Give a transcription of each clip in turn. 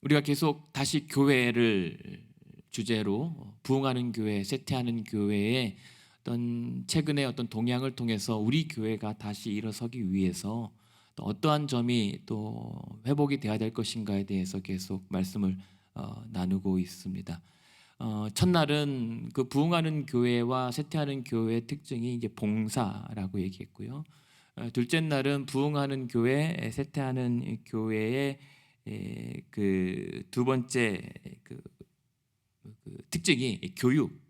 우리가 계속 다시 교회를 주제로 부흥하는 교회, 쇠퇴하는 교회의 최근의 어떤 동향을 통해서 우리 교회가 다시 일어서기 위해서 또 어떠한 점이 또 회복이 돼야 될 것인가에 대해서 계속 말씀을 나누고 있습니다. 첫날은 그 부흥하는 교회와 쇠퇴하는 교회의 특징이 이제 봉사라고 얘기했고요. 둘째 날은 부흥하는 교회, 쇠퇴하는 교회의 그 두 번째 그 특징이 교육,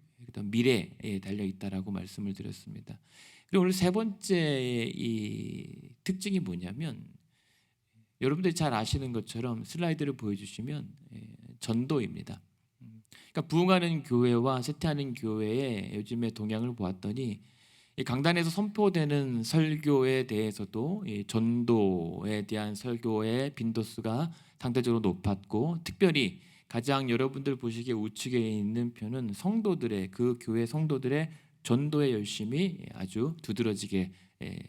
미래에 달려 있다라고 말씀을 드렸습니다. 그리고 오늘 세 번째 이 특징이 뭐냐면, 여러분들이 잘 아시는 것처럼 슬라이드를 보여주시면 전도입니다. 그러니까 부흥하는 교회와 쇠퇴하는 교회의 요즘의 동향을 보았더니 강단에서 선포되는 설교에 대해서도 전도에 대한 설교의 빈도수가 상대적으로 높았고, 특별히 가장 여러분들 보시기에 우측에 있는 표는 성도들의, 그 교회 성도들의 전도의 열심이 아주 두드러지게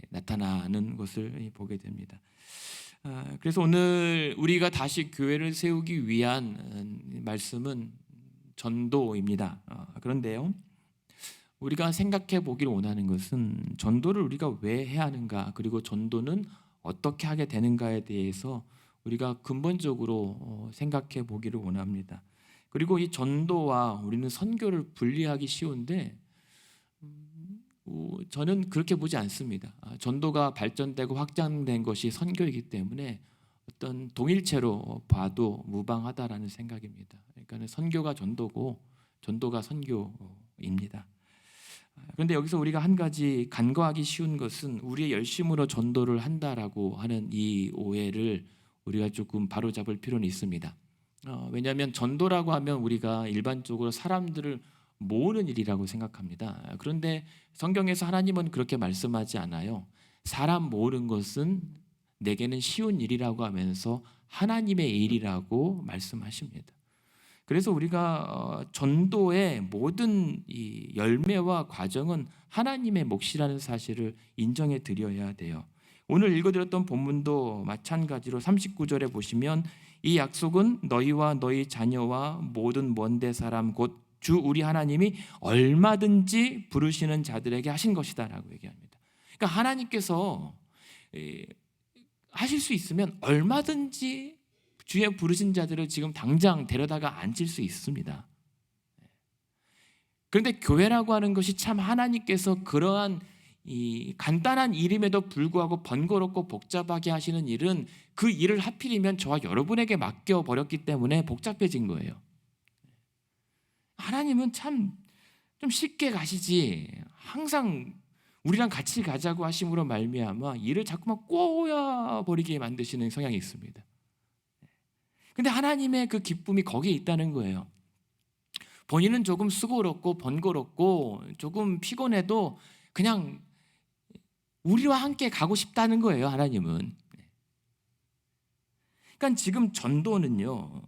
나타나는 것을 보게 됩니다. 그래서 오늘 우리가 다시 교회를 세우기 위한 말씀은 전도입니다. 그런데요, 우리가 생각해 보기를 원하는 것은 전도를 우리가 왜 해야 하는가, 그리고 전도는 어떻게 하게 되는가에 대해서 우리가 근본적으로 생각해 보기를 원합니다. 그리고 이 전도와 우리는 선교를 분리하기 쉬운데 저는 그렇게 보지 않습니다. 전도가 발전되고 확장된 것이 선교이기 때문에 어떤 동일체로 봐도 무방하다라는 생각입니다. 그러니까 선교가 전도고 전도가 선교입니다. 그런데 여기서 우리가 한 가지 간과하기 쉬운 것은 우리의 열심으로 전도를 한다라고 하는 이 오해를 우리가 조금 바로잡을 필요는 있습니다. 왜냐하면 전도라고 하면 우리가 일반적으로 사람들을 모으는 일이라고 생각합니다. 그런데 성경에서 하나님은 그렇게 말씀하지 않아요. 사람 모으는 것은 내게는 쉬운 일이라고 하면서 하나님의 일이라고 말씀하십니다. 그래서 우리가 전도의 모든 이 열매와 과정은 하나님의 몫이라는 사실을 인정해 드려야 돼요. 오늘 읽어드렸던 본문도 마찬가지로 39절에 보시면 이 약속은 너희와 너희 자녀와 모든 먼데 사람 곧 주 우리 하나님이 얼마든지 부르시는 자들에게 하신 것이다 라고 얘기합니다. 그러니까 하나님께서 하실 수 있으면 얼마든지 주의 부르신 자들을 지금 당장 데려다가 앉힐 수 있습니다. 그런데 교회라고 하는 것이 참 하나님께서 그러한 이 간단한 일임에도 불구하고 번거롭고 복잡하게 하시는 일은 그 일을 하필이면 저와 여러분에게 맡겨버렸기 때문에 복잡해진 거예요. 하나님은 참 좀 쉽게 가시지, 항상 우리랑 같이 가자고 하심으로 말미암아 일을 자꾸만 꼬여버리게 만드시는 성향이 있습니다. 근데 하나님의 그 기쁨이 거기에 있다는 거예요. 본인은 조금 수고롭고 번거롭고 조금 피곤해도 그냥 우리와 함께 가고 싶다는 거예요, 하나님은. 그러니까 지금 전도는요,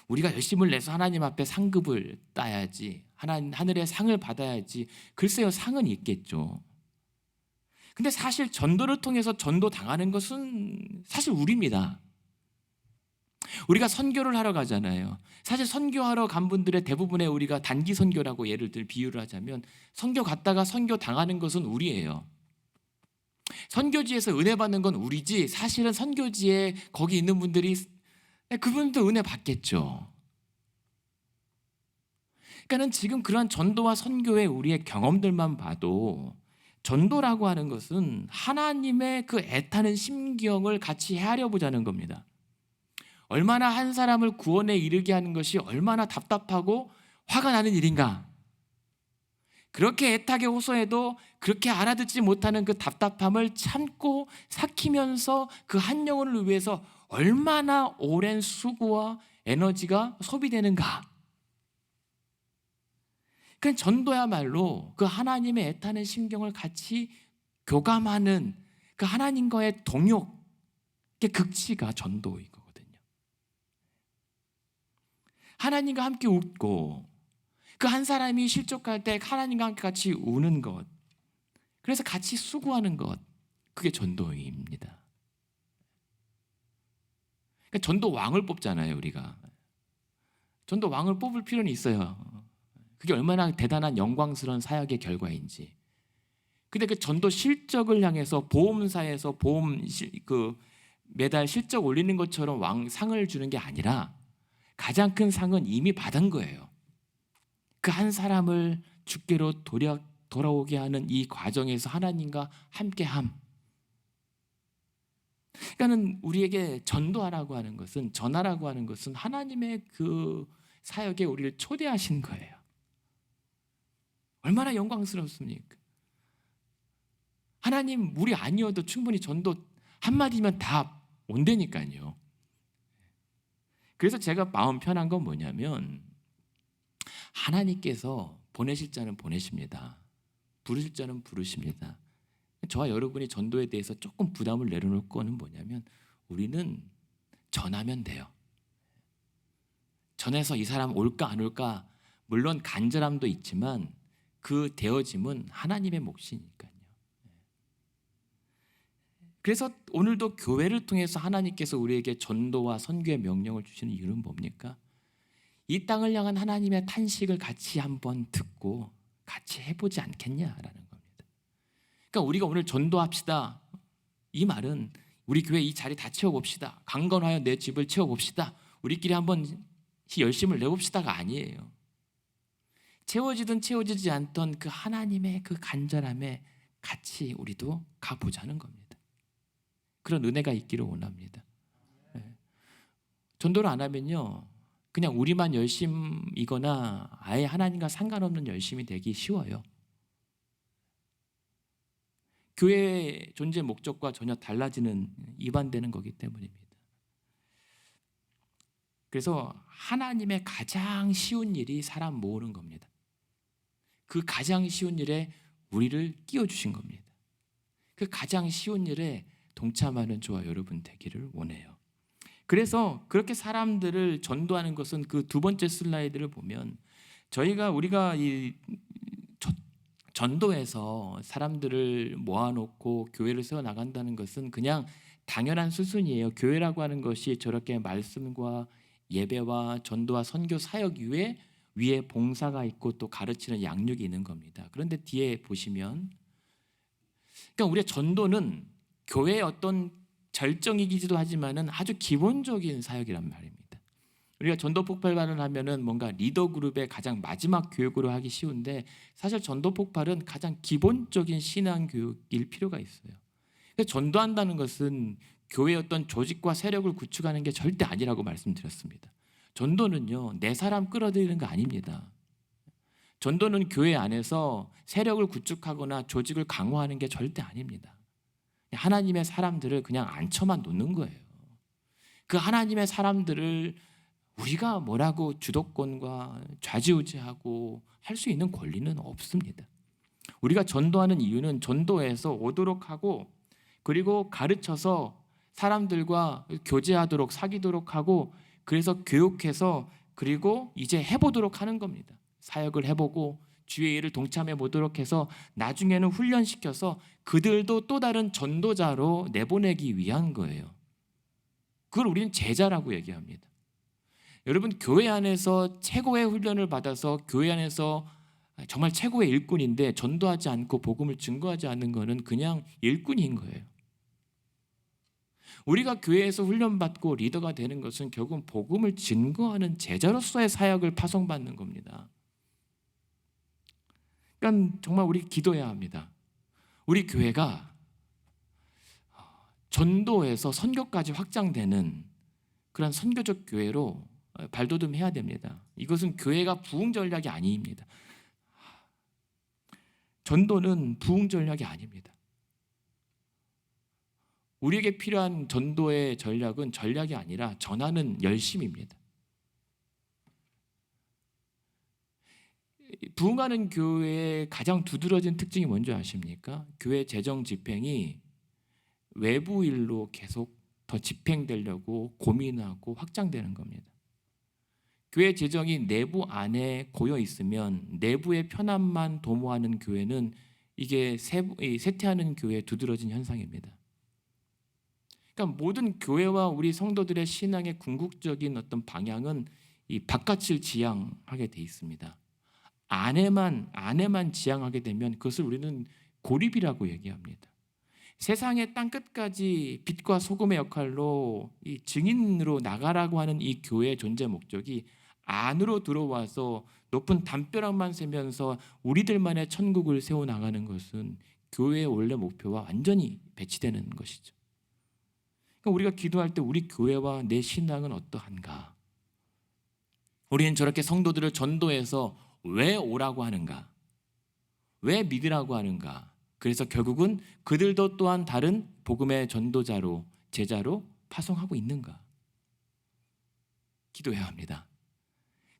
우리가 열심을 내서 하나님 앞에 상급을 따야지, 하늘의 상을 받아야지, 글쎄요, 상은 있겠죠. 근데 사실 전도를 통해서 전도 당하는 것은 사실 우리입니다. 우리가 선교를 하러 가잖아요. 사실 선교하러 간 분들의 대부분의 우리가 단기 선교라고 예를 들어 비유를 하자면, 선교 갔다가 선교 당하는 것은 우리예요. 선교지에서 은혜 받는 건 우리지, 사실은 선교지에 거기 있는 분들이 그분도 은혜 받겠죠. 그러니까는 지금 그러한 전도와 선교의 우리의 경험들만 봐도 전도라고 하는 것은 하나님의 그 애타는 심경을 같이 헤아려 보자는 겁니다. 얼마나 한 사람을 구원에 이르게 하는 것이 얼마나 답답하고 화가 나는 일인가. 그렇게 애타게 호소해도 그렇게 알아듣지 못하는 그 답답함을 참고 삭히면서 그 한 영혼을 위해서 얼마나 오랜 수고와 에너지가 소비되는가. 그러니까 전도야말로 그 하나님의 애타는 심경을 같이 교감하는 그 하나님과의 동역의 극치가 전도인 거거든요. 하나님과 함께 웃고 그 한 사람이 실족할 때 하나님과 함께 같이 우는 것, 그래서 같이 수고하는 것, 그게 전도입니다. 그러니까 전도 왕을 뽑잖아요, 우리가. 전도 왕을 뽑을 필요는 있어요. 그게 얼마나 대단한 영광스러운 사역의 결과인지. 근데 그 전도 실적을 향해서 보험사에서 매달 실적 올리는 것처럼 상을 주는 게 아니라 가장 큰 상은 이미 받은 거예요. 그 한 사람을 주께로 돌아오게 하는 이 과정에서 하나님과 함께함. 그러니까는 우리에게 전도하라고 하는 것은, 전하라고 하는 것은 하나님의 그 사역에 우리를 초대하신 거예요. 얼마나 영광스럽습니까? 하나님 우리 아니어도 충분히 전도 한마디면 다 온다니까요. 그래서 제가 마음 편한 건 뭐냐면, 하나님께서 보내실 자는 보내십니다. 부르실 자는 부르십니다. 저와 여러분이 전도에 대해서 조금 부담을 내려놓을 거는 뭐냐면, 우리는 전하면 돼요. 전해서 이 사람 올까 안 올까, 물론 간절함도 있지만 그 되어짐은 하나님의 몫이니까요. 그래서 오늘도 교회를 통해서 하나님께서 우리에게 전도와 선교의 명령을 주시는 이유는 뭡니까? 이 땅을 향한 하나님의 탄식을 같이 한번 듣고 같이 해보지 않겠냐라는 겁니다. 그러니까 우리가 오늘 전도합시다, 이 말은 우리 교회 이 자리 다 채워봅시다, 강건하여 내 집을 채워봅시다, 우리끼리 한번 열심을 내봅시다가 아니에요. 채워지든 채워지지 않던 그 하나님의 그 간절함에 같이 우리도 가보자는 겁니다. 그런 은혜가 있기를 원합니다. 전도를 안 하면요, 그냥 우리만 열심이거나 아예 하나님과 상관없는 열심이 되기 쉬워요. 교회의 존재 목적과 전혀 달라지는, 이반되는 거기 때문입니다. 그래서 하나님의 가장 쉬운 일이 사람 모으는 겁니다. 그 가장 쉬운 일에 우리를 끼워주신 겁니다. 그 가장 쉬운 일에 동참하는 저와 여러분 되기를 원해요. 그래서 그렇게 사람들을 전도하는 것은 그 두 번째 슬라이드를 보면, 우리가 이 전도해서 사람들을 모아놓고 교회를 세워나간다는 것은 그냥 당연한 수순이에요. 교회라고 하는 것이 저렇게 말씀과 예배와 전도와 선교 사역 위에 봉사가 있고 또 가르치는 양육이 있는 겁니다. 그런데 뒤에 보시면, 그러니까 우리의 전도는 교회의 어떤 절정이기도 하지만은 아주 기본적인 사역이란 말입니다. 우리가 전도 폭발반을 하면은 뭔가 리더 그룹의 가장 마지막 교육으로 하기 쉬운데, 사실 전도 폭발은 가장 기본적인 신앙 교육일 필요가 있어요. 그래서 전도한다는 것은 교회의 어떤 조직과 세력을 구축하는 게 절대 아니라고 말씀드렸습니다. 전도는요, 내 사람 끌어들이는 거 아닙니다. 전도는 교회 안에서 세력을 구축하거나 조직을 강화하는 게 절대 아닙니다. 하나님의 사람들을 그냥 앉혀만 놓는 거예요. 그 하나님의 사람들을 우리가 뭐라고 주도권과 좌지우지하고 할 수 있는 권리는 없습니다. 우리가 전도하는 이유는 전도에서 오도록 하고, 그리고 가르쳐서 사람들과 교제하도록, 사귀도록 하고, 그래서 교육해서 그리고 이제 해보도록 하는 겁니다. 사역을 해보고 주의 일을 동참해 보도록 해서 나중에는 훈련시켜서 그들도 또 다른 전도자로 내보내기 위한 거예요. 그걸 우리는 제자라고 얘기합니다. 여러분, 교회 안에서 최고의 훈련을 받아서 교회 안에서 정말 최고의 일꾼인데 전도하지 않고 복음을 증거하지 않는 것은 그냥 일꾼인 거예요. 우리가 교회에서 훈련받고 리더가 되는 것은 결국은 복음을 증거하는 제자로서의 사역을 파송받는 겁니다. 그러니까 정말 우리 기도해야 합니다. 우리 교회가 전도에서 선교까지 확장되는 그런 선교적 교회로 발돋움해야 됩니다. 이것은 교회가 부흥 전략이 아닙니다. 전도는 부흥 전략이 아닙니다. 우리에게 필요한 전도의 전략은 전략이 아니라 전하는 열심입니다. 부흥하는 교회의 가장 두드러진 특징이 뭔지 아십니까? 교회 재정 집행이 외부 일로 계속 더 집행되려고 고민하고 확장되는 겁니다. 교회 재정이 내부 안에 고여 있으면 내부의 편안만 도모하는 교회는 이게 쇠퇴하는 교회의 두드러진 현상입니다. 그러니까 모든 교회와 우리 성도들의 신앙의 궁극적인 어떤 방향은 이 바깥을 지향하게 돼 있습니다. 안에만 지향하게 되면 그것을 우리는 고립이라고 얘기합니다. 세상의 땅끝까지 빛과 소금의 역할로 이 증인으로 나가라고 하는 이 교회의 존재 목적이 안으로 들어와서 높은 담벼락만 세면서 우리들만의 천국을 세워 나가는 것은 교회의 원래 목표와 완전히 배치되는 것이죠. 그러니까 우리가 기도할 때 우리 교회와 내 신앙은 어떠한가? 우리는 저렇게 성도들을 전도해서 왜 오라고 하는가? 왜 믿으라고 하는가? 그래서 결국은 그들도 또한 다른 복음의 전도자로, 제자로 파송하고 있는가? 기도해야 합니다.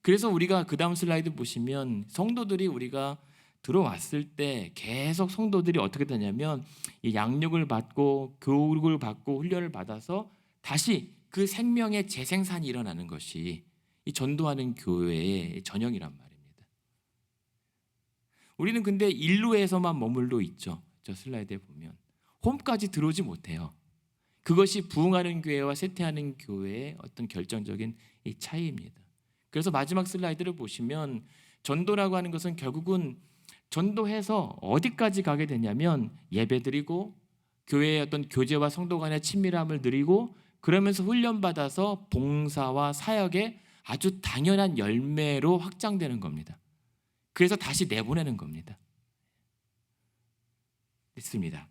그래서 우리가 그 다음 슬라이드 보시면 성도들이 우리가 들어왔을 때 계속 성도들이 어떻게 되냐면 이 양육을 받고 교육을 받고 훈련을 받아서 다시 그 생명의 재생산이 일어나는 것이 이 전도하는 교회의 전형이란 말입니다. 우리는 근데 일루에서만 머물러 있죠. 저 슬라이드에 보면 홈까지 들어오지 못해요. 그것이 부흥하는 교회와 쇠퇴하는 교회의 어떤 결정적인 이 차이입니다. 그래서 마지막 슬라이드를 보시면 전도라고 하는 것은 결국은 전도해서 어디까지 가게 되냐면 예배드리고 교회의 어떤 교제와 성도 간의 친밀함을 누리고 그러면서 훈련받아서 봉사와 사역의 아주 당연한 열매로 확장되는 겁니다. 그래서 다시 내보내는 겁니다. 있습니다.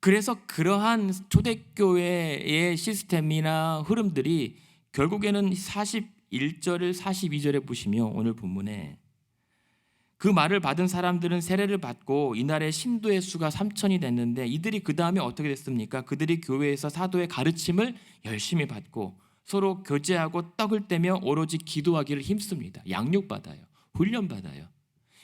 그래서 그러한 초대교회의 시스템이나 흐름들이 결국에는 41절을 42절에 보시면 오늘 본문에 그 말을 받은 사람들은 세례를 받고 이날의 신도의 수가 3,000이 됐는데 이들이 그 다음에 어떻게 됐습니까? 그들이 교회에서 사도의 가르침을 열심히 받고 서로 교제하고 떡을 떼며 오로지 기도하기를 힘씁니다. 양육받아요. 훈련받아요.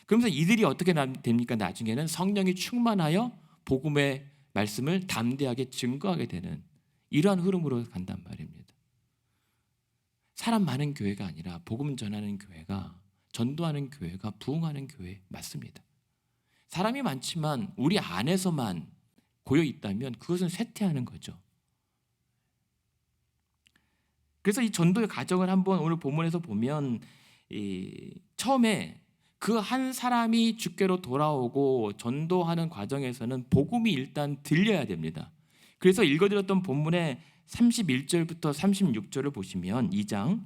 그러면서 이들이 어떻게 됩니까? 나중에는 성령이 충만하여 복음의 말씀을 담대하게 증거하게 되는 이러한 흐름으로 간단 말입니다. 사람 많은 교회가 아니라 복음 전하는 교회가 전도하는 교회가 부흥하는 교회 맞습니다. 사람이 많지만 우리 안에서만 고여 있다면 그것은 쇠퇴하는 거죠. 그래서 이 전도의 과정을 한번 오늘 본문에서 보면 처음에 그 한 사람이 주께로 돌아오고 전도하는 과정에서는 복음이 일단 들려야 됩니다. 그래서 읽어드렸던 본문의 31절부터 36절을 보시면 2장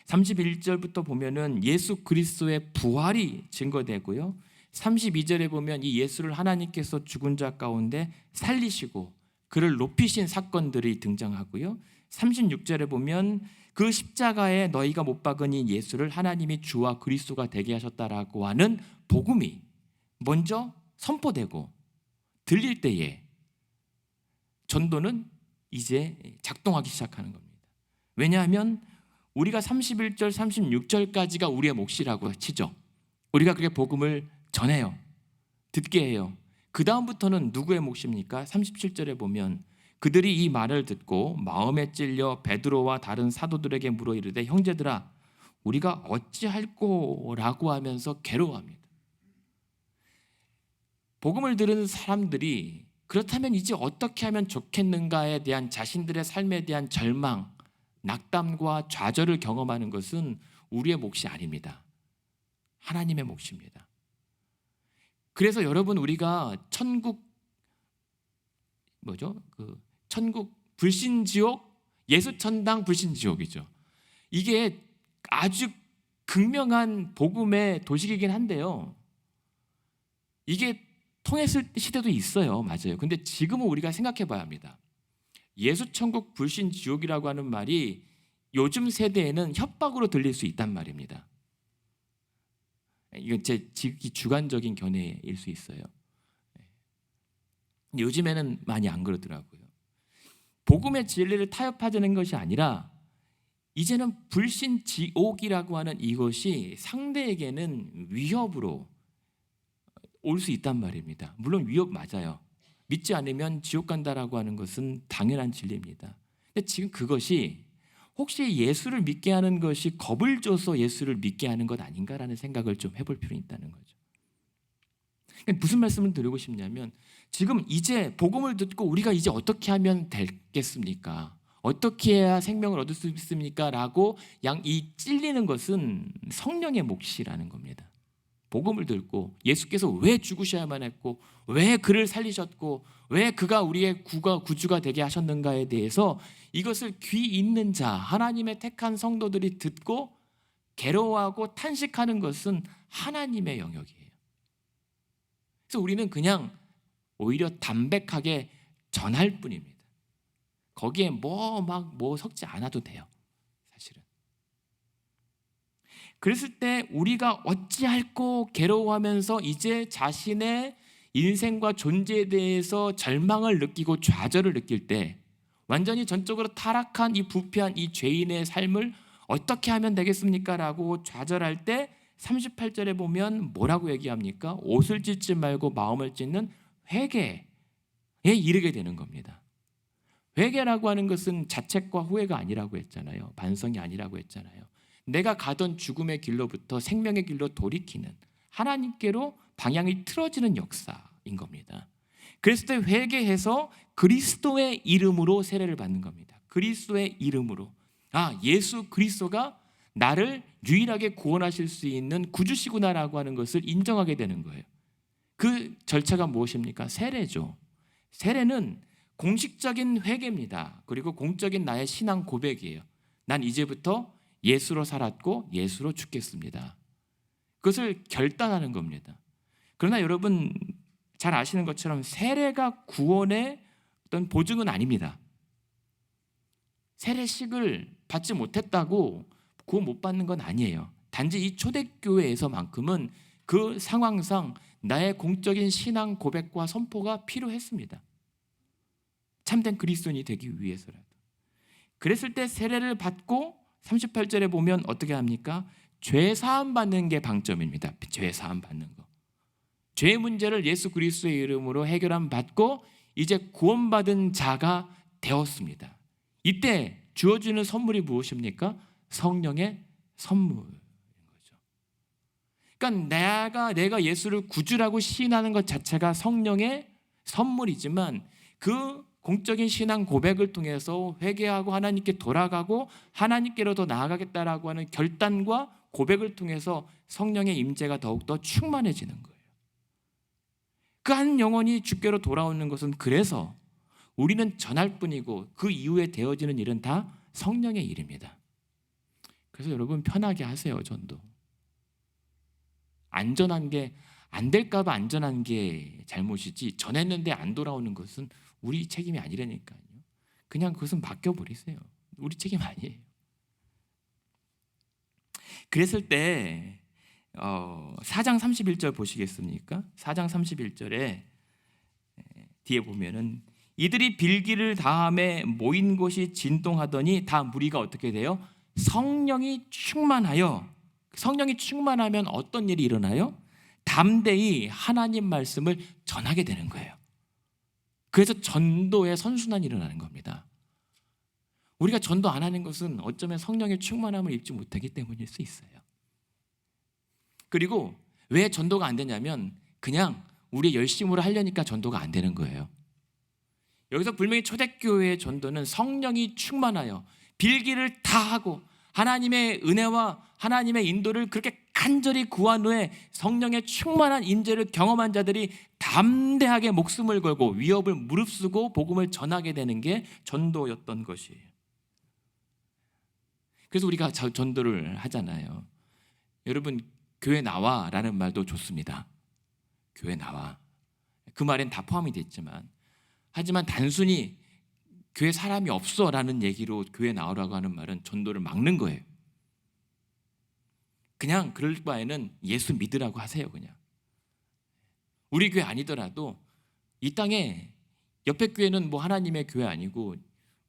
31절부터 보면은 예수 그리스도의 부활이 증거되고요. 32절에 보면 이 예수를 하나님께서 죽은 자 가운데 살리시고 그를 높이신 사건들이 등장하고요. 36절에 보면 그 십자가에 너희가 못 박은 이 예수를 하나님이 주와 그리스도가 되게 하셨다라고 하는 복음이 먼저 선포되고 들릴 때에 전도는 이제 작동하기 시작하는 겁니다. 왜냐하면 우리가 31절, 36절까지가 우리의 몫이라고 치죠. 우리가 그렇게 복음을 전해요. 듣게 해요. 그 다음부터는 누구의 몫입니까? 37절에 보면 그들이 이 말을 듣고 마음에 찔려 베드로와 다른 사도들에게 물어 이르되 형제들아 우리가 어찌할꼬라고 하면서 괴로워합니다. 복음을 들은 사람들이 그렇다면 이제 어떻게 하면 좋겠는가에 대한 자신들의 삶에 대한 절망, 낙담과 좌절을 경험하는 것은 우리의 몫이 아닙니다. 하나님의 몫입니다. 그래서 여러분 우리가 천국 불신지옥, 예수천당 불신지옥이죠. 이게 아주 극명한 복음의 도식이긴 한데요. 이게 통했을 시대도 있어요. 맞아요. 근데 지금은 우리가 생각해 봐야 합니다. 예수천국 불신지옥이라고 하는 말이 요즘 세대에는 협박으로 들릴 수 있단 말입니다. 이건 제 주관적인 견해일 수 있어요. 요즘에는 많이 안 그러더라고요. 복음의 진리를 타협하자는 것이 아니라 이제는 불신지옥이라고 하는 이것이 상대에게는 위협으로 올 수 있단 말입니다. 물론 위협 맞아요. 믿지 않으면 지옥 간다라고 하는 것은 당연한 진리입니다. 근데 지금 그것이 혹시 예수를 믿게 하는 것이 겁을 줘서 예수를 믿게 하는 것 아닌가라는 생각을 좀 해볼 필요가 있다는 거죠. 무슨 말씀을 드리고 싶냐면 지금 이제 복음을 듣고 우리가 이제 어떻게 하면 되겠습니까? 어떻게 해야 생명을 얻을 수 있습니까? 라고 이 찔리는 것은 성령의 몫이라는 겁니다. 복음을 듣고 예수께서 왜 죽으셔야만 했고 왜 그를 살리셨고 왜 그가 우리의 구주가 되게 하셨는가에 대해서 이것을 귀 있는 자, 하나님의 택한 성도들이 듣고 괴로워하고 탄식하는 것은 하나님의 영역이에요. 그래서 우리는 그냥 오히려 담백하게 전할 뿐입니다. 거기에 뭐 섞지 않아도 돼요, 사실은. 그랬을 때 우리가 어찌할꼬 괴로워하면서 이제 자신의 인생과 존재에 대해서 절망을 느끼고 좌절을 느낄 때, 완전히 전적으로 타락한 이 부패한 이 죄인의 삶을 어떻게 하면 되겠습니까? 라고 좌절할 때 38절에 보면 뭐라고 얘기합니까? 옷을 찢지 말고 마음을 찢는 회개에 이르게 되는 겁니다. 회개라고 하는 것은 자책과 후회가 아니라고 했잖아요. 반성이 아니라고 했잖아요. 내가 가던 죽음의 길로부터 생명의 길로 돌이키는, 하나님께로 방향이 틀어지는 역사인 겁니다. 그랬을 때 회개해서 그리스도의 이름으로 세례를 받는 겁니다. 그리스도의 이름으로. 예수 그리스도가 나를 유일하게 구원하실 수 있는 구주시구나라고 하는 것을 인정하게 되는 거예요. 그 절차가 무엇입니까? 세례죠. 세례는 공식적인 회개입니다. 그리고 공적인 나의 신앙 고백이에요. 난 이제부터 예수로 살았고 예수로 죽겠습니다. 그것을 결단하는 겁니다. 그러나 여러분 잘 아시는 것처럼 세례가 구원의 어떤 보증은 아닙니다. 세례식을 받지 못했다고 구원 못 받는 건 아니에요. 단지 이 초대교회에서만큼은 그 상황상 나의 공적인 신앙 고백과 선포가 필요했습니다. 참된 그리스도인이 되기 위해서라도. 그랬을 때 세례를 받고 38절에 보면 어떻게 합니까? 죄 사함 받는 게 방점입니다. 죄 사함 받는 거. 죄의 문제를 예수 그리스도의 이름으로 해결함 받고 이제 구원받은 자가 되었습니다. 이때 주어지는 선물이 무엇입니까? 성령의 선물인 거죠. 그러니까 내가 예수를 구주라고 시인하는 것 자체가 성령의 선물이지만 그 공적인 신앙 고백을 통해서 회개하고 하나님께 돌아가고 하나님께로 더 나아가겠다라고 하는 결단과 고백을 통해서 성령의 임재가 더욱더 충만해지는 거예요. 그 한 영혼이 주께로 돌아오는 것은 그래서 우리는 전할 뿐이고 그 이후에 되어지는 일은 다 성령의 일입니다. 그래서 여러분 편하게 하세요. 전도. 안전한 게 안 될까 봐 안전한 게 잘못이지 전했는데 안 돌아오는 것은 우리 책임이 아니라니까요. 그냥 그것은 맡겨버리세요. 우리 책임 아니에요. 그랬을 때 4장 31절 보시겠습니까? 4장 31절에 뒤에 보면은 이들이 빌기를 다함에 모인 곳이 진동하더니 다 무리가 어떻게 돼요? 성령이 충만하여. 성령이 충만하면 어떤 일이 일어나요? 담대히 하나님 말씀을 전하게 되는 거예요. 그래서 전도의 선순환이 일어나는 겁니다. 우리가 전도 안 하는 것은 어쩌면 성령의 충만함을 입지 못하기 때문일 수 있어요. 그리고 왜 전도가 안 되냐면 그냥 우리 열심으로 하려니까 전도가 안 되는 거예요. 여기서 분명히 초대교회의 전도는 성령이 충만하여 빌기를 다 하고 하나님의 은혜와 하나님의 인도를 그렇게 간절히 구한 후에 성령의 충만한 인재를 경험한 자들이 담대하게 목숨을 걸고 위협을 무릅쓰고 복음을 전하게 되는 게 전도였던 것이에요. 그래서 우리가 전도를 하잖아요. 여러분 교회 나와라는 말도 좋습니다. 교회 나와. 그 말엔 다 포함이 됐지만 하지만 단순히 교회 사람이 없어라는 얘기로 교회 나오라고 하는 말은 전도를 막는 거예요. 그냥 그럴 바에는 예수 믿으라고 하세요. 그냥 우리 교회 아니더라도 이 땅에 옆에 교회는 뭐 하나님의 교회 아니고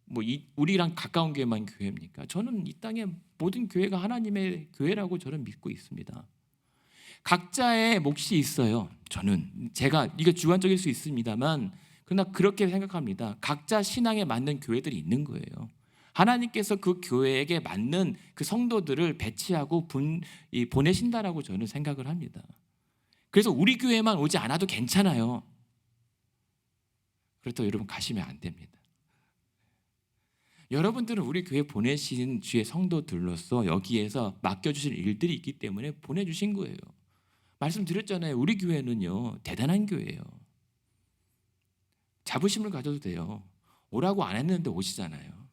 뭐 우리랑 가까운 교회만 교회입니까? 저는 이 땅에 모든 교회가 하나님의 교회라고 저는 믿고 있습니다. 각자의 몫이 있어요. 제가 이게 주관적일 수 있습니다만 그러나 그렇게 생각합니다. 각자 신앙에 맞는 교회들이 있는 거예요. 하나님께서 그 교회에게 맞는 그 성도들을 배치하고 보내신다라고 저는 생각을 합니다. 그래서 우리 교회만 오지 않아도 괜찮아요. 그렇다고 여러분 가시면 안 됩니다. 여러분들은 우리 교회 보내신 주의 성도들로서 여기에서 맡겨주실 일들이 있기 때문에 보내주신 거예요. 말씀드렸잖아요. 우리 교회는요 대단한 교회예요. 자부심을 가져도 돼요. 오라고 안 했는데 오시잖아요.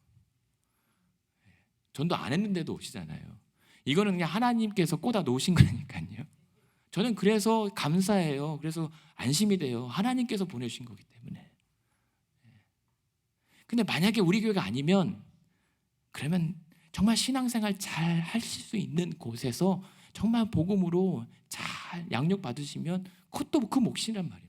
전도 안 했는데도 오시잖아요. 이거는 그냥 하나님께서 꽂아 놓으신 거니까요. 저는 그래서 감사해요. 그래서 안심이 돼요. 하나님께서 보내주신 거기 때문에. 근데 만약에 우리 교회가 아니면 그러면 정말 신앙생활 잘 하실 수 있는 곳에서 정말 복음으로 잘 양육 받으시면 그것도 그 몫이란 말입니다.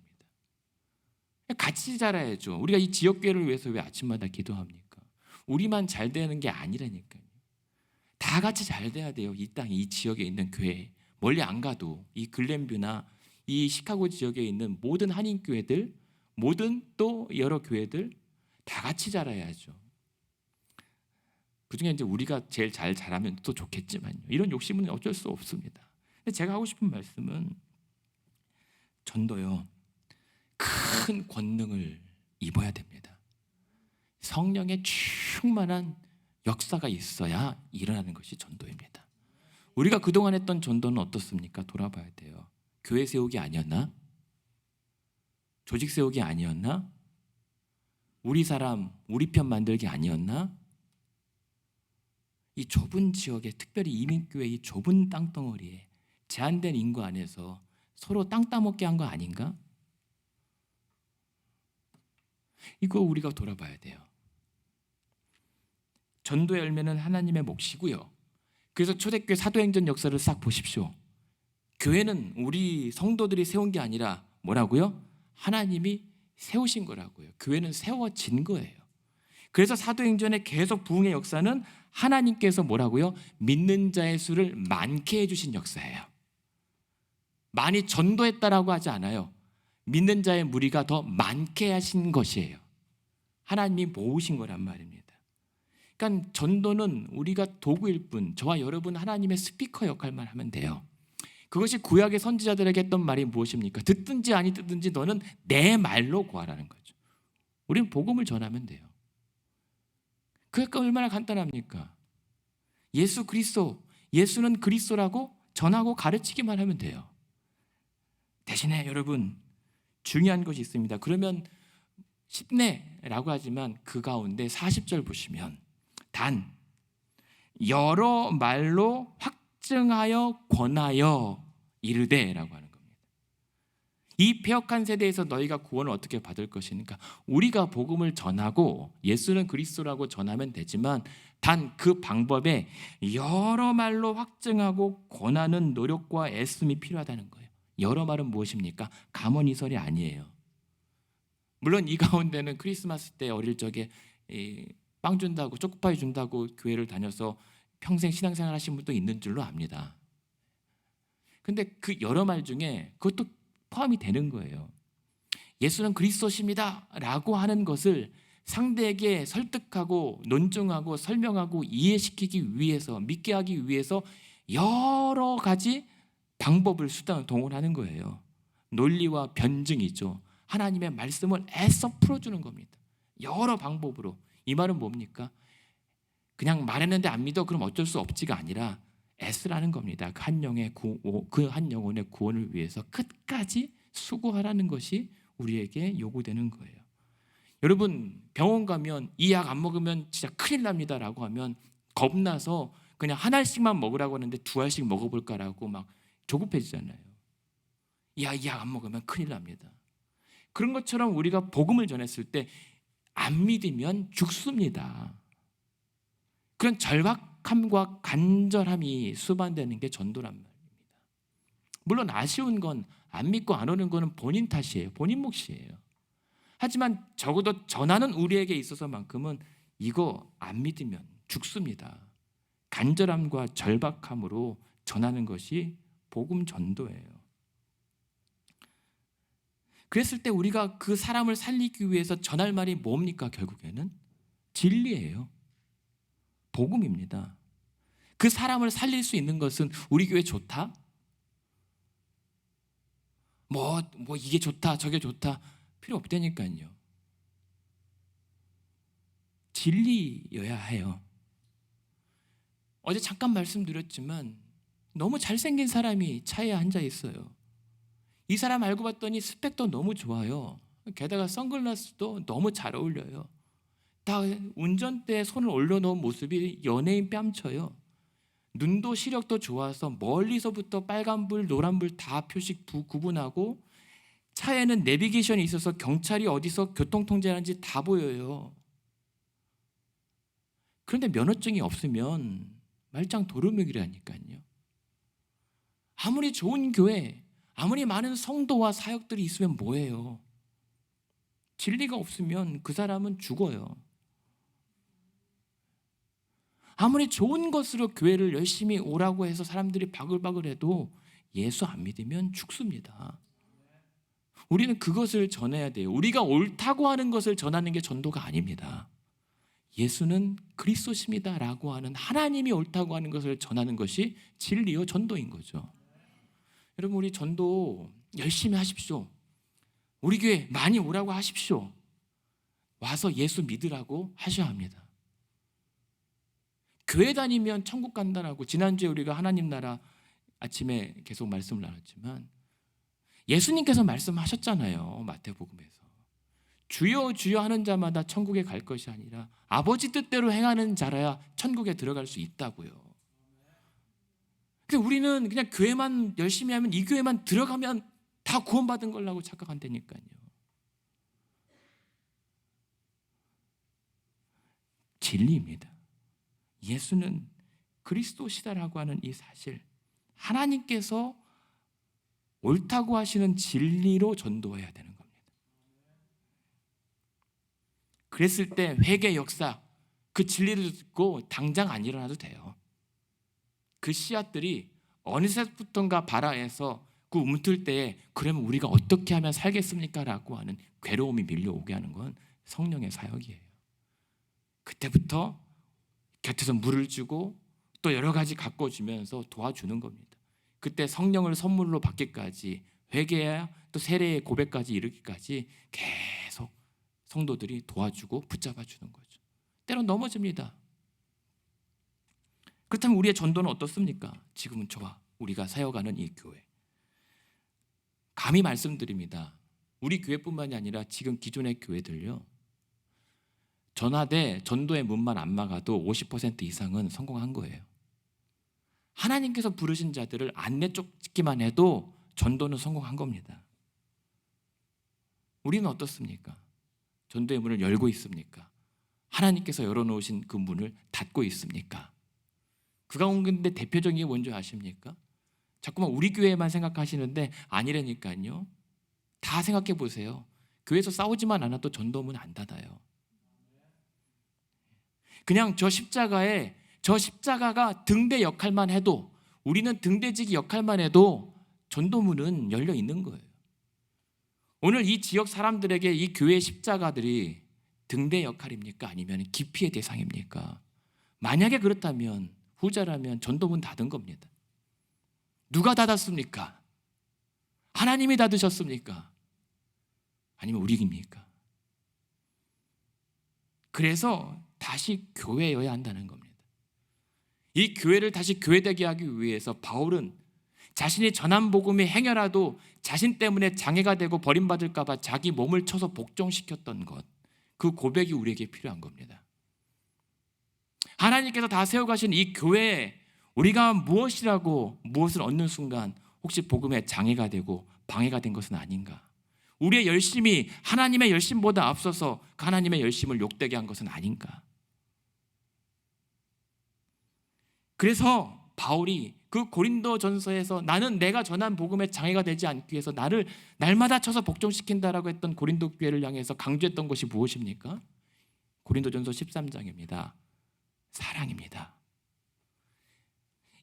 같이 자라야죠. 우리가 이 지역교회를 위해서 왜 아침마다 기도합니까? 우리만 잘 되는 게 아니라니까요. 다 같이 잘 돼야 돼요. 이 땅에 이 지역에 있는 교회 멀리 안 가도 이 글렌뷰나 이 시카고 지역에 있는 모든 한인교회들 모든 또 여러 교회들 다 같이 자라야죠. 그중에 이제 우리가 제일 잘 자라면 또 좋겠지만요. 이런 욕심은 어쩔 수 없습니다. 근데 제가 하고 싶은 말씀은 전도요. 큰 권능을 입어야 됩니다. 성령의 충만한 역사가 있어야 일어나는 것이 전도입니다. 우리가 그동안 했던 전도는 어떻습니까? 돌아봐야 돼요. 교회 세우기 아니었나? 조직 세우기 아니었나? 우리 사람, 우리 편 만들기 아니었나? 이 좁은 지역에 특별히 이민교회 이 좁은 땅덩어리에 제한된 인구 안에서 서로 땅 따먹게 한 거 아닌가? 이거 우리가 돌아봐야 돼요. 전도의 열매는 하나님의 몫이고요. 그래서 초대교회 사도행전 역사를 싹 보십시오. 교회는 우리 성도들이 세운 게 아니라 뭐라고요? 하나님이 세우신 거라고요. 교회는 세워진 거예요. 그래서 사도행전의 계속 부흥의 역사는 하나님께서 뭐라고요? 믿는 자의 수를 많게 해주신 역사예요. 많이 전도했다라고 하지 않아요. 믿는 자의 무리가 더 많게 하신 것이에요. 하나님이 모으신 거란 말입니다. 그러니까 전도는 우리가 도구일 뿐, 저와 여러분 하나님의 스피커 역할만 하면 돼요. 그것이 구약의 선지자들에게 했던 말이 무엇입니까? 듣든지 아니 듣든지 너는 내 말로 구하라는 거죠. 우리는 복음을 전하면 돼요. 그러니까 얼마나 간단합니까? 예수 그리스도, 예수는 그리스도라고 전하고 가르치기만 하면 돼요. 대신에 여러분 중요한 것이 있습니다. 그러면 쉽네라고 하지만 그 가운데 40절 보시면 단 여러 말로 확증하여 권하여 이르되라고 하는 겁니다. 이 패역한 세대에서 너희가 구원을 어떻게 받을 것이니까 우리가 복음을 전하고 예수는 그리스도라고 전하면 되지만 단 그 방법에 여러 말로 확증하고 권하는 노력과 애씀이 필요하다는 거예요. 여러 말은 무엇입니까? 감언이설이 아니에요. 물론 이 가운데는 크리스마스 때 어릴 적에 빵 준다고 초코파이 준다고 교회를 다녀서 평생 신앙생활 하신 분도 있는 줄로 압니다. 근데 그 여러 말 중에 그것도 포함이 되는 거예요. 예수는 그리스도십니다 라고 하는 것을 상대에게 설득하고 논증하고 설명하고 이해시키기 위해서 믿게 하기 위해서 여러 가지 방법을 수단을 동원하는 거예요. 논리와 변증이죠. 하나님의 말씀을 애써 풀어주는 겁니다. 여러 방법으로. 이 말은 뭡니까? 그냥 말했는데 안 믿어 그럼 어쩔 수 없지가 아니라 애쓰라는 겁니다. 그 한 영혼의 구원을 위해서 끝까지 수고하라는 것이 우리에게 요구되는 거예요. 여러분 병원 가면 이 약 안 먹으면 진짜 큰일 납니다라고 하면 겁나서 그냥 한 알씩만 먹으라고 하는데 두 알씩 먹어볼까라고 막 조급해지잖아요. 이 약 안 먹으면 큰일 납니다. 그런 것처럼 우리가 복음을 전했을 때 안 믿으면 죽습니다. 그런 절박함과 간절함이 수반되는 게 전도란 말입니다. 물론 아쉬운 건 안 믿고 안 오는 거는 본인 탓이에요. 본인 몫이에요. 하지만 적어도 전하는 우리에게 있어서만큼은 이거 안 믿으면 죽습니다. 간절함과 절박함으로 전하는 것이 복음 전도예요. 그랬을 때 우리가 그 사람을 살리기 위해서 전할 말이 뭡니까? 결국에는 진리예요. 복음입니다. 그 사람을 살릴 수 있는 것은 우리 교회 좋다? 뭐 이게 좋다 저게 좋다 필요 없다니까요. 진리여야 해요. 어제 잠깐 말씀드렸지만 너무 잘생긴 사람이 차에 앉아 있어요. 이 사람 알고 봤더니 스펙도 너무 좋아요. 게다가 선글라스도 너무 잘 어울려요. 다 운전대에 손을 올려놓은 모습이 연예인 뺨쳐요. 눈도 시력도 좋아서 멀리서부터 빨간불 노란불 다 표식 구분하고, 차에는 내비게이션이 있어서 경찰이 어디서 교통통제하는지 다 보여요. 그런데 면허증이 없으면 말짱 도루묵이라니까요. 아무리 좋은 교회, 아무리 많은 성도와 사역들이 있으면 뭐예요? 진리가 없으면 그 사람은 죽어요. 아무리 좋은 것으로 교회를 열심히 오라고 해서 사람들이 바글바글해도 예수 안 믿으면 죽습니다. 우리는 그것을 전해야 돼요. 우리가 옳다고 하는 것을 전하는 게 전도가 아닙니다. 예수는 그리스도십니다 라고 하는, 하나님이 옳다고 하는 것을 전하는 것이 진리요 전도인 거죠. 여러분, 우리 전도 열심히 하십시오. 우리 교회 많이 오라고 하십시오. 와서 예수 믿으라고 하셔야 합니다. 교회 다니면 천국 간다라고, 지난주에 우리가 하나님 나라 아침에 계속 말씀을 나눴지만 예수님께서 말씀하셨잖아요. 마태복음에서 주여 주여 하는 자마다 천국에 갈 것이 아니라 아버지 뜻대로 행하는 자라야 천국에 들어갈 수 있다고요. 근데 우리는 그냥 교회만 열심히 하면, 이 교회만 들어가면 다 구원받은 걸라고 착각한다니까요. 진리입니다. 예수는 그리스도시다라고 하는 이 사실, 하나님께서 옳다고 하시는 진리로 전도해야 되는 겁니다. 그랬을 때 회개 역사, 그 진리를 듣고 당장 안 일어나도 돼요. 그 씨앗들이 어느새부턴가 발아에서 그 움틀 때에, 그러면 우리가 어떻게 하면 살겠습니까? 라고 하는 괴로움이 밀려오게 하는 건 성령의 사역이에요. 그때부터 곁에서 물을 주고 또 여러 가지 가꿔주면서 도와주는 겁니다. 그때 성령을 선물로 받기까지, 회개야 또 세례의 고백까지 이르기까지 계속 성도들이 도와주고 붙잡아 주는 거죠. 때론 넘어집니다. 그렇다면 우리의 전도는 어떻습니까? 지금은 저와 우리가 사역하는 이 교회, 감히 말씀드립니다. 우리 교회뿐만이 아니라 지금 기존의 교회들요, 전화대 전도의 문만 안 막아도 50% 이상은 성공한 거예요. 하나님께서 부르신 자들을 안내 쫓기만 해도 전도는 성공한 겁니다. 우리는 어떻습니까? 전도의 문을 열고 있습니까? 하나님께서 열어놓으신 그 문을 닫고 있습니까? 그 가운데 대표적인 게 뭔지 아십니까? 자꾸만 우리 교회만 생각하시는데 아니라니까요. 다 생각해 보세요. 교회에서 싸우지만 않아도 전도문 안 닫아요. 그냥 저 십자가가 등대 역할만 해도, 우리는 등대지기 역할만 해도 전도문은 열려 있는 거예요. 오늘 이 지역 사람들에게 이 교회 십자가들이 등대 역할입니까? 아니면 기피의 대상입니까? 만약에 그렇다면, 후자라면 전도문 닫은 겁니다. 누가 닫았습니까? 하나님이 닫으셨습니까? 아니면 우리입니까? 그래서 다시 교회여야 한다는 겁니다. 이 교회를 다시 교회되게 하기 위해서 바울은 자신이 전한 복음이 행여라도 자신 때문에 장애가 되고 버림받을까 봐 자기 몸을 쳐서 복종시켰던 것, 그 고백이 우리에게 필요한 겁니다. 하나님께서 다 세워가신 이 교회에 우리가 무엇을 얻는 순간 혹시 복음에 장애가 되고 방해가 된 것은 아닌가? 우리의 열심이 하나님의 열심보다 앞서서 하나님의 열심을 욕되게 한 것은 아닌가? 그래서 바울이 그 고린도전서에서 나는 내가 전한 복음에 장애가 되지 않기 위해서 나를 날마다 쳐서 복종시킨다라고 했던 고린도 교회를 향해서 강조했던 것이 무엇입니까? 고린도전서 13장입니다. 사랑입니다.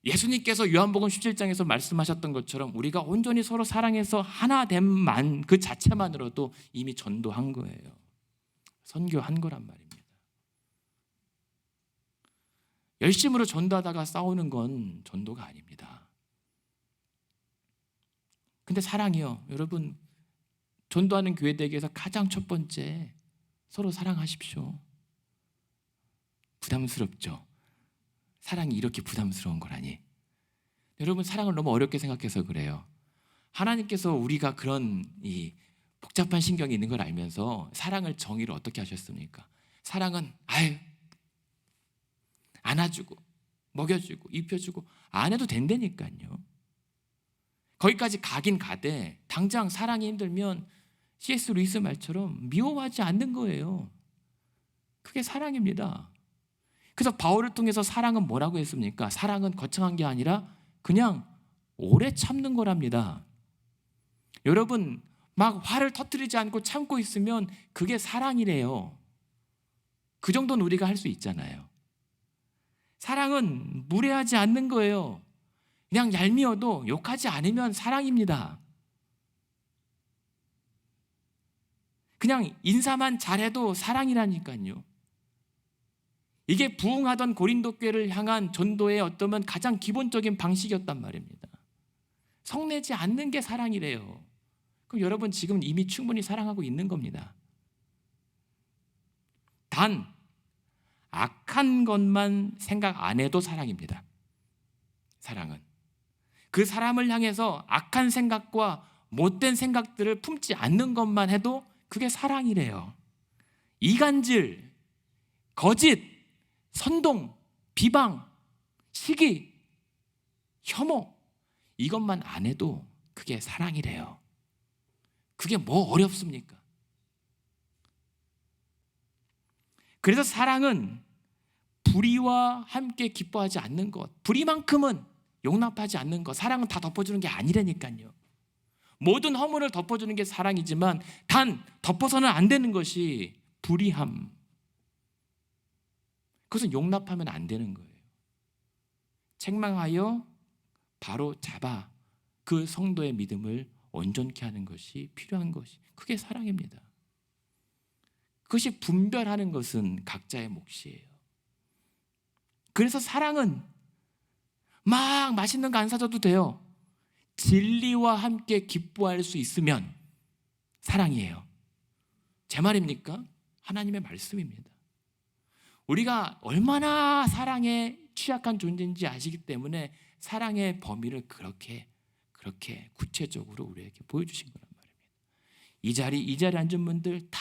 예수님께서 요한복음 17장에서 말씀하셨던 것처럼 우리가 온전히 서로 사랑해서 하나됨만, 그 자체만으로도 이미 전도한 거예요. 선교한 거란 말입니다. 열심으로 전도하다가 싸우는 건 전도가 아닙니다. 근데 사랑이요, 여러분, 전도하는 교회 되기 위해서 가장 첫 번째, 서로 사랑하십시오. 부담스럽죠? 사랑이 이렇게 부담스러운 거라니. 여러분, 사랑을 너무 어렵게 생각해서 그래요. 하나님께서 우리가 그런 이 복잡한 신경이 있는 걸 알면서 사랑을 정의를 어떻게 하셨습니까? 사랑은 안아주고 먹여주고 입혀주고 안 해도 된다니까요. 거기까지 가긴 가되 당장 사랑이 힘들면 C.S. 루이스 말처럼 미워하지 않는 거예요. 그게 사랑입니다. 그래서 바울을 통해서 사랑은 뭐라고 했습니까? 사랑은 거창한 게 아니라 그냥 오래 참는 거랍니다. 여러분, 막 화를 터뜨리지 않고 참고 있으면 그게 사랑이래요. 그 정도는 우리가 할 수 있잖아요. 사랑은 무례하지 않는 거예요. 그냥 얄미워도 욕하지 않으면 사랑입니다. 그냥 인사만 잘해도 사랑이라니까요. 이게 부흥하던 고린도 교회를 향한 전도의 어떤 가장 기본적인 방식이었단 말입니다. 성내지 않는 게 사랑이래요. 그럼 여러분 지금 이미 충분히 사랑하고 있는 겁니다. 단 악한 것만 생각 안 해도 사랑입니다. 사랑은 그 사람을 향해서 악한 생각과 못된 생각들을 품지 않는 것만 해도 그게 사랑이래요. 이간질, 거짓, 선동, 비방, 시기, 혐오, 이것만 안 해도 그게 사랑이래요. 그게 뭐 어렵습니까? 그래서 사랑은 불의와 함께 기뻐하지 않는 것, 불의만큼은 용납하지 않는 것, 사랑은 다 덮어주는 게 아니라니까요. 모든 허물을 덮어주는 게 사랑이지만 단 덮어서는 안 되는 것이 불의함. 그것은 용납하면 안 되는 거예요. 책망하여 바로 잡아 그 성도의 믿음을 온전케 하는 것이 필요한 것이, 그게 사랑입니다. 그것이 분별하는 것은 각자의 몫이에요. 그래서 사랑은 막 맛있는 거 안 사줘도 돼요. 진리와 함께 기뻐할 수 있으면 사랑이에요. 제 말입니까? 하나님의 말씀입니다. 우리가 얼마나 사랑에 취약한 존재인지 아시기 때문에 사랑의 범위를 그렇게 구체적으로 우리에게 보여주신 거란 말입니다. 이 자리에 앉은 분들 다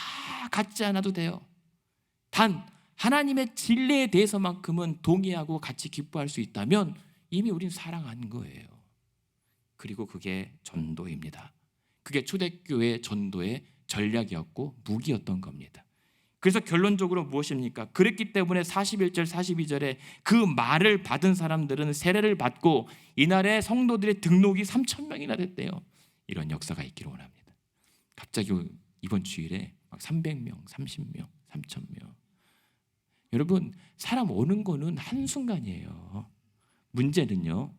같지 않아도 돼요. 단 하나님의 진리에 대해서만큼은 동의하고 같이 기뻐할 수 있다면 이미 우린 사랑한 거예요. 그리고 그게 전도입니다. 그게 초대교회 전도의 전략이었고 무기였던 겁니다. 그래서 결론적으로 무엇입니까? 그랬기 때문에 41절 42절에 그 말을 받은 사람들은 세례를 받고 이날에 성도들의 등록이 3,000명이나 됐대요. 이런 역사가 있기를 원합니다. 갑자기 이번 주일에 막 300명, 30명, 3,000명. 여러분, 사람 오는 거는 한순간이에요. 문제는요,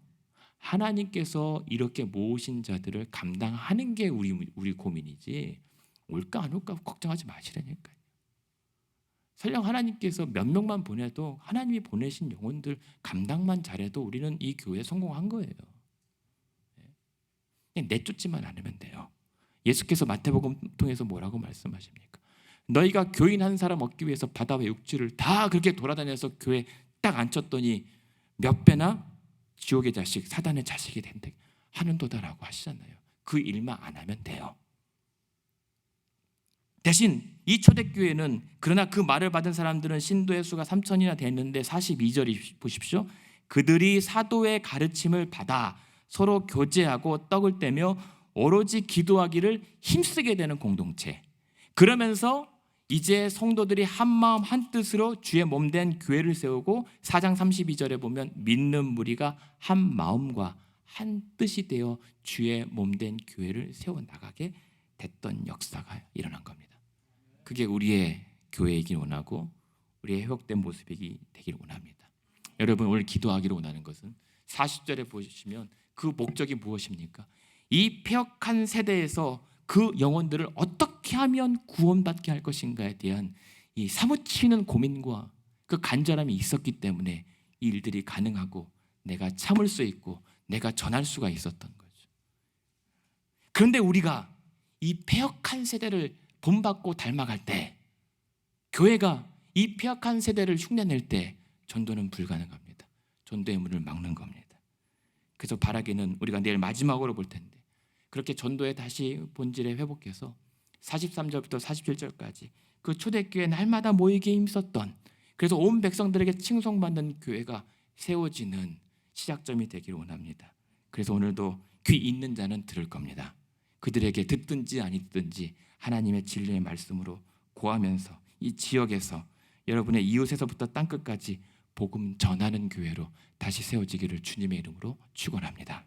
하나님께서 이렇게 모으신 자들을 감당하는 게 우리 고민이지 올까 안 올까 걱정하지 마시라니까요. 설령 하나님께서 몇 명만 보내도 하나님이 보내신 영혼들 감당만 잘해도 우리는 이 교회에 성공한 거예요. 그냥 내쫓지만 않으면 돼요. 예수께서 마태복음 통해서 뭐라고 말씀하십니까? 너희가 교인 한 사람 얻기 위해서 바다와 육지를 다 그렇게 돌아다녀서 교회에 딱 앉혔더니 몇 배나 지옥의 자식, 사단의 자식이 된다 하는도다라고 하시잖아요. 그 일만 안 하면 돼요. 대신 이 초대교회는 그러나 그 말을 받은 사람들은 신도의 수가 3,000이나 됐는데 42절이 보십시오. 그들이 사도의 가르침을 받아 서로 교제하고 떡을 떼며 오로지 기도하기를 힘쓰게 되는 공동체. 그러면서 이제 성도들이 한 마음 한 뜻으로 주의 몸된 교회를 세우고 4장 32절에 보면 믿는 무리가 한 마음과 한 뜻이 되어 주의 몸된 교회를 세워나가게 됐던 역사가 일어난 겁니다. 그게 우리의 교회이길 원하고 우리의 회복된 모습이 되길 원합니다. 여러분, 오늘 기도하기를 원하는 것은 40절에 보시면 그 목적이 무엇입니까? 이 폐역한 세대에서 그 영혼들을 어떻게 하면 구원받게 할 것인가에 대한 이 사무치는 고민과 그 간절함이 있었기 때문에 이 일들이 가능하고 내가 참을 수 있고 내가 전할 수가 있었던 거죠. 그런데 우리가 이 패역한 세대를 본받고 닮아갈 때, 교회가 이 패역한 세대를 흉내낼 때 전도는 불가능합니다. 전도의 문을 막는 겁니다. 그래서 바라기는 우리가 내일 마지막으로 볼 텐데, 그렇게 전도에 다시 본질에 회복해서 43절부터 47절까지 그 초대교회 날마다 모이기에 힘썼던, 그래서 온 백성들에게 칭송받는 교회가 세워지는 시작점이 되기를 원합니다. 그래서 오늘도 귀 있는 자는 들을 겁니다. 그들에게 듣든지 아니든지 하나님의 진리의 말씀으로 고하면서 이 지역에서 여러분의 이웃에서부터 땅끝까지 복음 전하는 교회로 다시 세워지기를 주님의 이름으로 축원합니다.